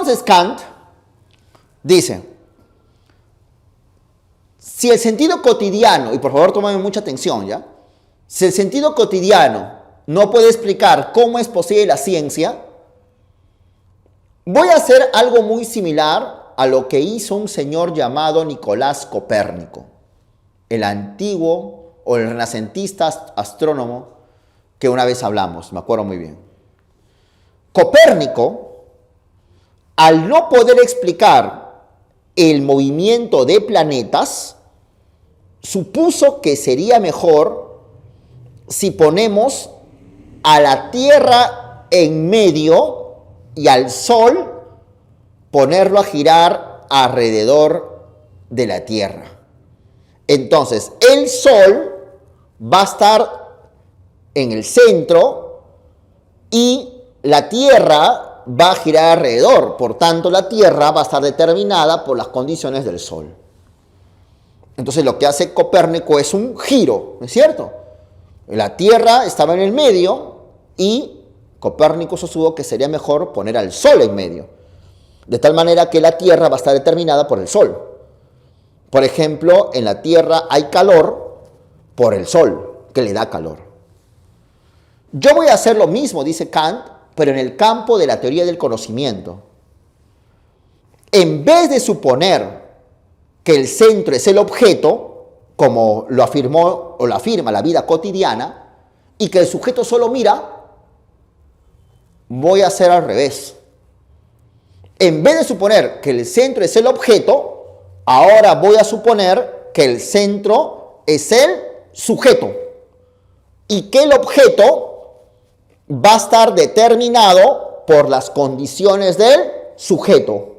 Entonces Kant dice, si el sentido cotidiano, y por favor tomen mucha atención ya, si el sentido cotidiano no puede explicar cómo es posible la ciencia, voy a hacer algo muy similar a lo que hizo un señor llamado Nicolás Copérnico, el antiguo o el renacentista astrónomo que una vez hablamos, me acuerdo muy bien. Copérnico, al no poder explicar el movimiento de planetas, supuso que sería mejor si ponemos a la Tierra en medio y al Sol ponerlo a girar alrededor de la Tierra. Entonces, el Sol va a estar en el centro y la Tierra va a girar alrededor. Por tanto, la Tierra va a estar determinada por las condiciones del Sol. Entonces, lo que hace Copérnico es un giro, ¿no es cierto? La Tierra estaba en el medio y Copérnico sostuvo que sería mejor poner al Sol en medio, de tal manera que la Tierra va a estar determinada por el Sol. Por ejemplo, en la Tierra hay calor por el Sol, que le da calor. Yo voy a hacer lo mismo, dice Kant, pero en el campo de la teoría del conocimiento. En vez de suponer que el centro es el objeto, como lo afirmó o lo afirma la vida cotidiana, y que el sujeto solo mira, voy a hacer al revés. En vez de suponer que el centro es el objeto, ahora voy a suponer que el centro es el sujeto y que el objeto va a estar determinado por las condiciones del sujeto.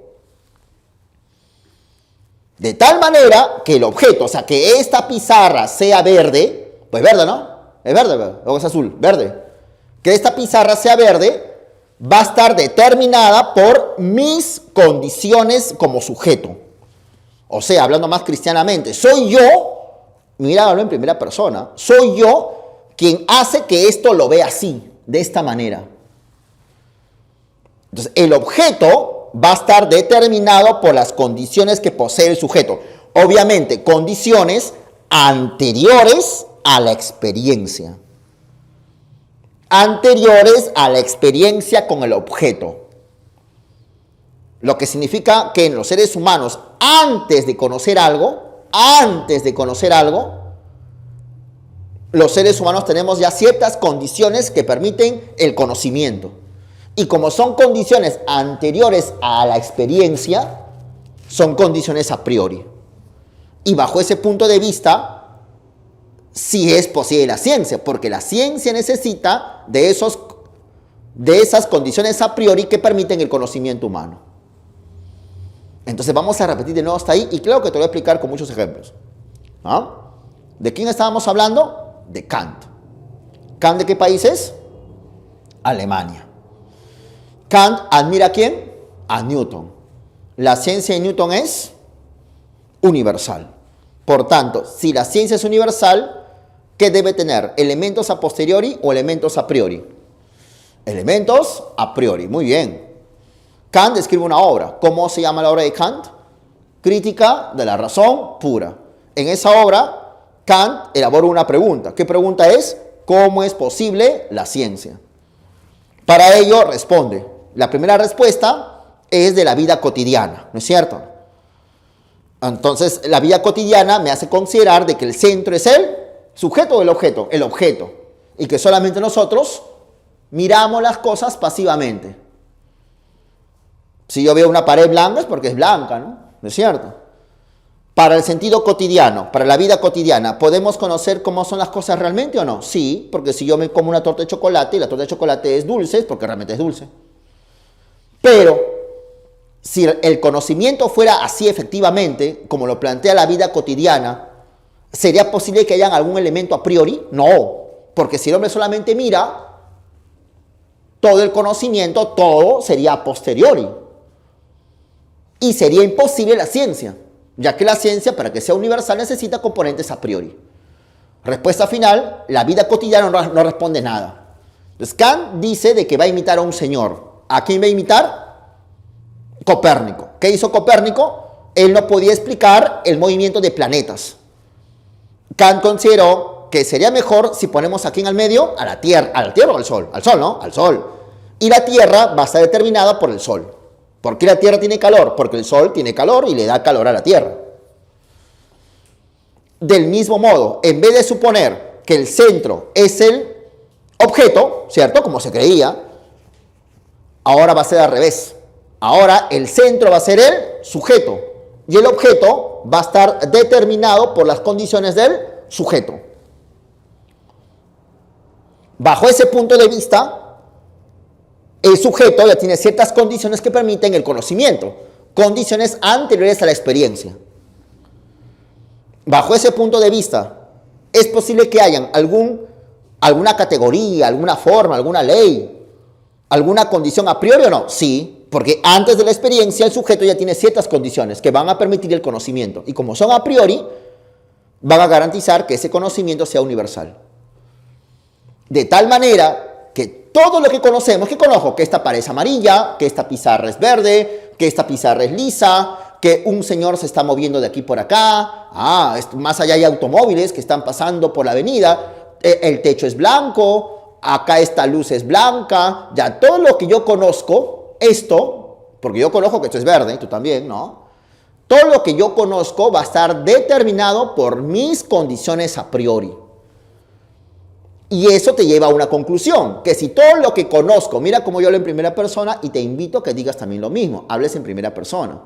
De tal manera que el objeto, o sea, que esta pizarra sea verde, pues verde, ¿no? Es verde, o es azul, verde. Que esta pizarra sea verde va a estar determinada por mis condiciones como sujeto. O sea, hablando más cristianamente, soy yo, mira, hablo en primera persona, soy yo quien hace que esto lo vea así, de esta manera. Entonces, el objeto va a estar determinado por las condiciones que posee el sujeto. Obviamente, condiciones anteriores a la experiencia. Anteriores a la experiencia con el objeto. Lo que significa que en los seres humanos, antes de conocer algo, los seres humanos tenemos ya ciertas condiciones que permiten el conocimiento. Y como son condiciones anteriores a la experiencia, son condiciones a priori. Y bajo ese punto de vista, sí es posible la ciencia, porque la ciencia necesita de esas condiciones a priori que permiten el conocimiento humano. Entonces vamos a repetir de nuevo hasta ahí, y claro que te lo voy a explicar con muchos ejemplos. ¿Ah? ¿De quién estábamos hablando? De Kant. ¿Kant de qué país es? Alemania. Kant admira ¿a quién? A Newton. La ciencia de Newton es universal. Por tanto, si la ciencia es universal, ¿qué debe tener? ¿Elementos a posteriori o elementos a priori? Elementos a priori. Muy bien. Kant escribe una obra. ¿Cómo se llama la obra de Kant? Crítica de la razón pura. En esa obra, Kant elabora una pregunta. ¿Qué pregunta es? ¿Cómo es posible la ciencia? Para ello responde. La primera respuesta es de la vida cotidiana, ¿no es cierto? Entonces, la vida cotidiana me hace considerar de que el centro es el sujeto del objeto, el objeto. Y que solamente nosotros miramos las cosas pasivamente. Si yo veo una pared blanca es porque es blanca, ¿no? ¿No es cierto? Para el sentido cotidiano, para la vida cotidiana, ¿podemos conocer cómo son las cosas realmente o no? Sí, porque si yo me como una torta de chocolate y la torta de chocolate es dulce, es porque realmente es dulce. Pero si el conocimiento fuera así efectivamente, como lo plantea la vida cotidiana, ¿sería posible que haya algún elemento a priori? No, porque si el hombre solamente mira, todo el conocimiento, todo sería a posteriori. Y sería imposible la ciencia, ya que la ciencia, para que sea universal, necesita componentes a priori. Respuesta final, la vida cotidiana no responde nada. Entonces Kant dice de que va a imitar a un señor. ¿A quién va a imitar? Copérnico. ¿Qué hizo Copérnico? Él no podía explicar el movimiento de planetas. Kant consideró que sería mejor si ponemos aquí en el medio a la Tierra o al Sol. Al Sol, ¿no? Al Sol. Y la Tierra va a estar determinada por el Sol. ¿Por qué la Tierra tiene calor? Porque el Sol tiene calor y le da calor a la Tierra. Del mismo modo, en vez de suponer que el centro es el objeto, ¿cierto? Como se creía, ahora va a ser al revés. Ahora el centro va a ser el sujeto y el objeto va a estar determinado por las condiciones del sujeto. Bajo ese punto de vista, el sujeto ya tiene ciertas condiciones que permiten el conocimiento, condiciones anteriores a la experiencia. Bajo ese punto de vista, es posible que hayan alguna categoría, alguna forma, alguna ley, alguna condición a priori o no. Sí, porque antes de la experiencia el sujeto ya tiene ciertas condiciones que van a permitir el conocimiento. Y como son a priori, van a garantizar que ese conocimiento sea universal. De tal manera que todo lo que conocemos, que conozco que esta pared es amarilla, que esta pizarra es verde, que esta pizarra es lisa, que un señor se está moviendo de aquí por acá, más allá hay automóviles que están pasando por la avenida, el techo es blanco, acá esta luz es blanca, ya todo lo que yo conozco, esto, porque yo conozco que esto es verde, tú también, ¿no? Todo lo que yo conozco va a estar determinado por mis condiciones a priori. Y eso te lleva a una conclusión, que si todo lo que conozco, mira cómo yo hablo en primera persona y te invito a que digas también lo mismo, hables en primera persona.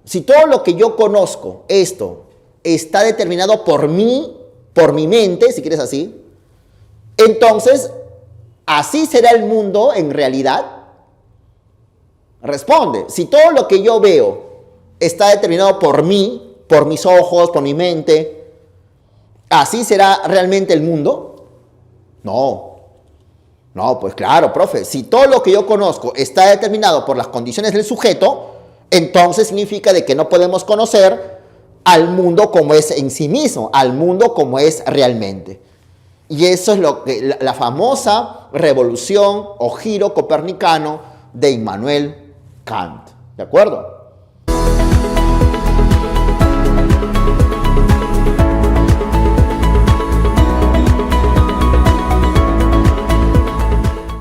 Si todo lo que yo conozco, esto, está determinado por mí, por mi mente, si quieres así, entonces, ¿así será el mundo en realidad? Responde, si todo lo que yo veo está determinado por mí, por mis ojos, por mi mente, ¿así será realmente el mundo? No, pues claro, profe, si todo lo que yo conozco está determinado por las condiciones del sujeto, entonces significa de que no podemos conocer al mundo como es en sí mismo, al mundo como es realmente. Y eso es lo que la famosa revolución o giro copernicano de Immanuel Kant. ¿De acuerdo?